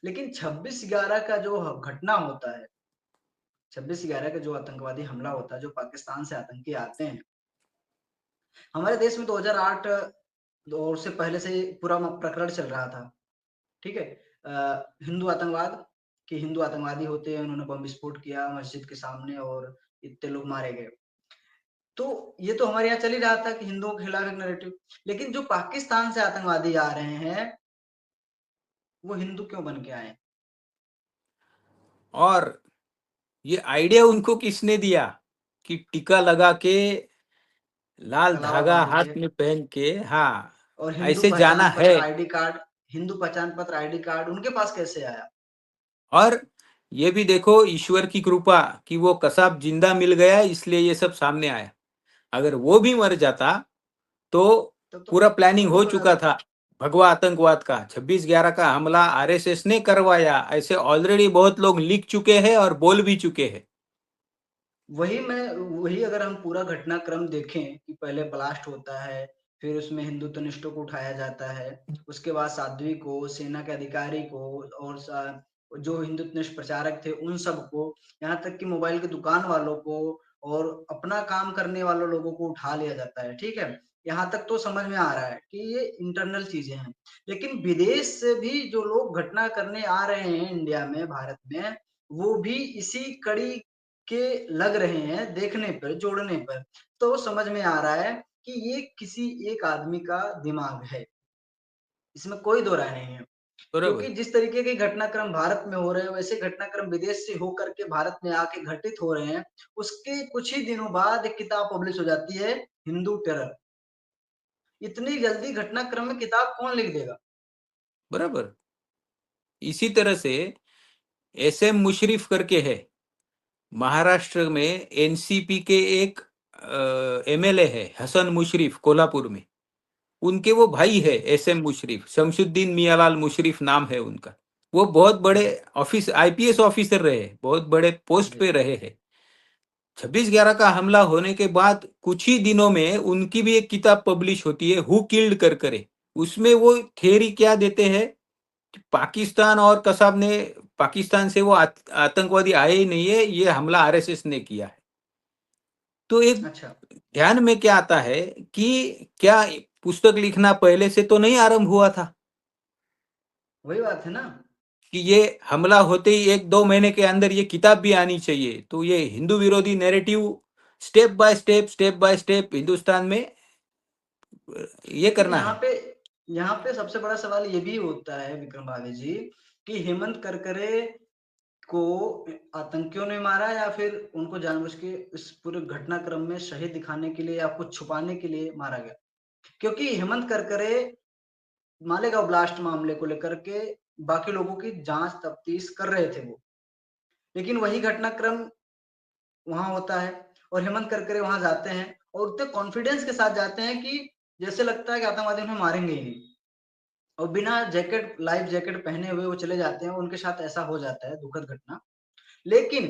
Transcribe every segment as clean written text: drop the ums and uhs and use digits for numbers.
लेकिन 26/11 का जो घटना होता है, 26/11 का जो आतंकवादी हमला होता है, जो पाकिस्तान से आतंकी आते हैं, हमारे देश में 2008 और उससे पहले से पूरा प्रकरण चल रहा था, ठीक है? हिंदू आतंकवाद कि हिंदू आतंकवादी होते हैं, उन्होंने बम विस्फोट किया मस्जिद के सामने और इतने लोग मारे गए। तो ये तो हमारे यहाँ चल ही रहा था कि हिंदुओं के खिलाफ एक नैरेटिव, लेकिन जो पाकिस्तान से आतंकवादी आ रहे हैं, वो हिंदू क्यों बन के आए? और ये आइडिया उनको किसने दिया कि टीका लगा के लाल कलावा धागा बांध के हाथ में पहन के, हाँ, और ऐसे जाना है। हिंदू पहचान पत्र आईडी कार्ड उनके पास कैसे आया? और ये भी देखो ईश्वर की कृपा कि वो कसाब जिंदा मिल गया इसलिए ये सब सामने आया। अगर वो भी मर जाता तो तब तो पूरा प्लानिंग खत्म हो हो चुका जाता। था। भगवा आतंकवाद का 26/11 का हमला आरएसएस ने करवाया, ऐसे ऑलरेडी बहुत लोग लिख चुके हैं और बोल भी चुके हैं। वही अगर हम पूरा घटनाक्रम देखें कि पहले ब्लास्ट होता है, फिर उसमें हिंदुत्वनिष्ठों को उठाया जाता है, उसके बाद साध्वी को, सेना के अधिकारी को और जो हिंदुत्वनिष्ठ प्रचारक थे उन सबको, यहाँ तक कि मोबाइल की दुकान वालों को और अपना काम करने वालों लोगों को उठा लिया जाता है, ठीक है? यहाँ तक तो समझ में आ रहा है कि ये इंटरनल चीजें हैं, लेकिन विदेश से भी जो लोग घटना करने आ रहे हैं इंडिया में, भारत में, वो भी इसी कड़ी के लग रहे हैं देखने पर, जोड़ने पर। तो समझ में आ रहा है कि ये किसी एक आदमी का दिमाग है, इसमें कोई दो राय नहीं है। क्योंकि बराबर। जिस तरीके के घटनाक्रम भारत में हो रहे हैं, वैसे घटनाक्रम विदेश से होकर के भारत में आके घटित हो रहे हैं। उसके कुछ ही दिनों बाद एक किताब पब्लिश हो जाती है, हिंदू टेरर। इतनी जल्दी घटनाक्रम में किताब कौन लिख देगा? बराबर। इसी तरह से एसएम मुशर्रफ करके है, महाराष्ट्र में एनसीपी के एक एमएलए है, हसन मुशर्रफ, कोल्हापुर में। उनके वो भाई है एसएम मुशर्रफ, शमसुद्दीन मियालाल मुशर्रफ नाम है उनका। वो बहुत बड़े जी, ऑफिस आईपीएस ऑफिसर रहे, बहुत बड़े पोस्ट जी। पे रहे हैं। 26/11 का हमला होने के बाद कुछ ही दिनों में उनकी भी एक किताब पब्लिश होती है, हु किल्ड कर करे। उसमें वो थियरी क्या देते हैं कि पाकिस्तान और कसाब ने, पाकिस्तान से वो आतंकवादी आए ही नहीं है, ये हमला आरएसएस ने किया है। तो एक अच्छा, ध्यान में क्या आता है कि क्या पुस्तक लिखना पहले से तो नहीं आरंभ हुआ था वही बात है ना। कि ये हमला होते ही 1-2 महीने के अंदर ये किताब भी आनी चाहिए। तो ये हिंदू विरोधी narrative step by step Hindustan में ये लेकिन करना है। यहाँ पे सबसे बड़ा सवाल ये भी होता है विक्रम भावे जी, कि हेमंत करकरे को आतंकियों ने मारा या फिर उनको जानबूझ के इस पूरे घटनाक्रम में शहीद दिखाने के लिए या कुछ छुपाने के लिए मारा गया? क्योंकि हेमंत करकरे मालेगांव ब्लास्ट मामले को लेकर के बाकी लोगों की जांच तफ्तीश कर रहे थे वो, लेकिन वही घटनाक्रम वहां होता है और हेमंत करकरे वहां जाते हैं और उतने कॉन्फिडेंस के साथ जाते हैं कि जैसे लगता है कि आतंकवादी उन्हें मारेंगे ही नहीं, और बिना जैकेट, लाइफ जैकेट पहने हुए वो चले जाते हैं। उनके साथ ऐसा हो जाता है, दुखद घटना। लेकिन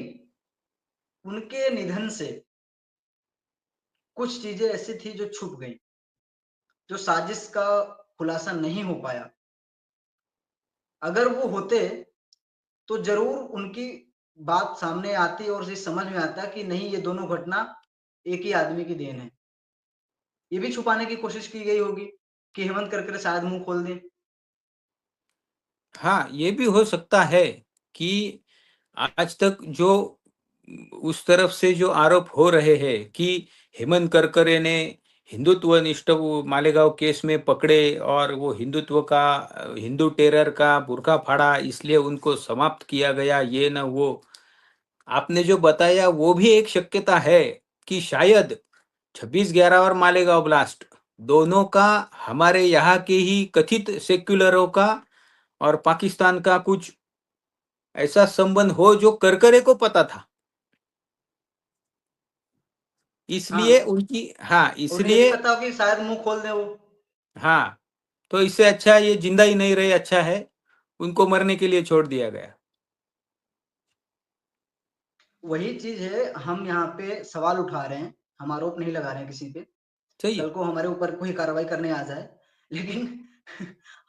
उनके निधन से कुछ चीजें ऐसी थी जो छुप गई, जो साजिश का खुलासा नहीं हो पाया। अगर वो होते तो जरूर उनकी बात सामने आती और उसे समझ में आता कि नहीं, ये दोनों घटना एक ही आदमी की देन है। ये भी छुपाने की कोशिश की गई होगी कि हेमंत करकरे शायद मुंह खोल दें। हाँ, ये भी हो सकता है कि आज तक जो उस तरफ से जो आरोप हो रहे हैं कि हेमंत करकरे ने हिंदुत्वनिष्ठ वो मालेगांव केस में पकड़े और वो हिंदुत्व का, हिंदू टेरर का बुर्का फाड़ा इसलिए उनको समाप्त किया गया, ये न वो आपने जो बताया वो भी एक शक्यता है कि शायद 26/11 और मालेगांव ब्लास्ट दोनों का हमारे यहाँ के ही कथित सेक्युलरों का और पाकिस्तान का कुछ ऐसा संबंध हो जो करकरे को पता था, इसलिए हाँ, उनकी, हाँ उन्हें ये भी इसलिए, पता हो कि शायद मुंह खोल दें वो। हाँ, तो इससे अच्छा ये जिंदा ही नहीं रहे, अच्छा है उनको मरने के लिए छोड़ दिया गया। वही चीज है, हम यहाँ पे सवाल उठा रहे हैं, हम आरोप नहीं लगा रहे हैं किसी पे। सही कल है। को हमारे ऊपर कोई कार्रवाई करने आ जाए, लेकिन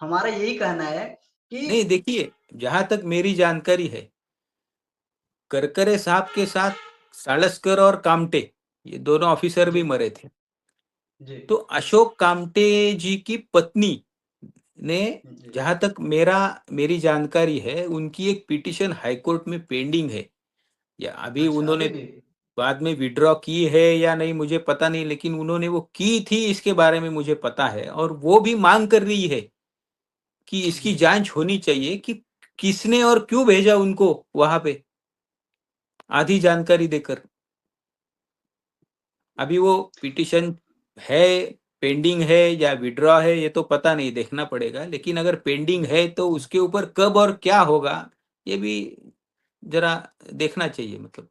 हमारा यही कहना है कि नहीं, देखिए, जहां तक मेरी जानकारी है, करकरे साहब के साथ सालस्कर और कामटे, ये दोनों ऑफिसर भी जी, मरे थे। जी, तो अशोक कामटे जी की पत्नी ने, जी। जहां तक मेरी जानकारी है, उनकी एक पिटीशन हाईकोर्ट में पेंडिंग है। या अभी अच्छा, उन्होंने अभी भी? बाद में विड्रॉ की है या नहीं मुझे पता नहीं, लेकिन उन्होंने वो की थी, इसके बारे में मुझे पता है। और वो भी मांग कर रही है कि इसकी जी, जांच होनी चाहिए कि किसने और क्यों भेजा उनको वहां पे, आधी जानकारी देकर। अभी वो पिटिशन है, पेंडिंग है या विड्रॉ है, ये तो पता नहीं, देखना पड़ेगा। लेकिन अगर पेंडिंग है तो उसके ऊपर कब और क्या होगा, ये भी जरा देखना चाहिए, मतलब।